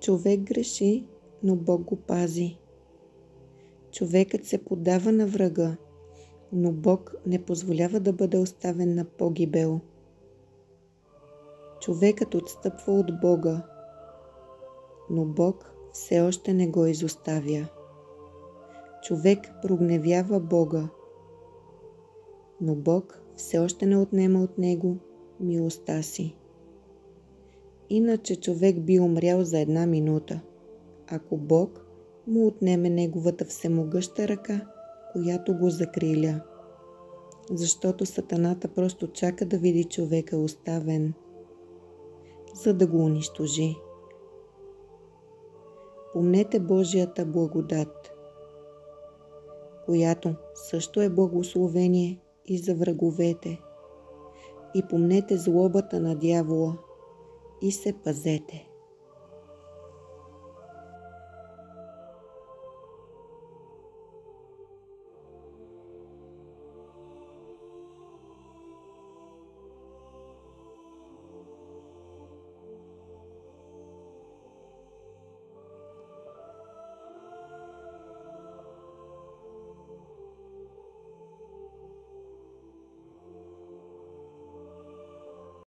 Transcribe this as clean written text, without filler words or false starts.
Човек греши, но Бог го пази. Човекът се поддава на врага, но Бог не позволява да бъде оставен на погибел. Човекът отстъпва от Бога, но Бог все още не го изоставя. Човек прогневява Бога, но Бог все още не отнема от него милостта си. Иначе човек би умрял за 1 минута, ако Бог му отнеме неговата всемогъща ръка, която го закриля. Защото сатаната просто чака да види човека оставен, за да го унищожи. Помнете Божията благодат, която също е благословение и за враговете. И помнете злобата на дявола и се пазете.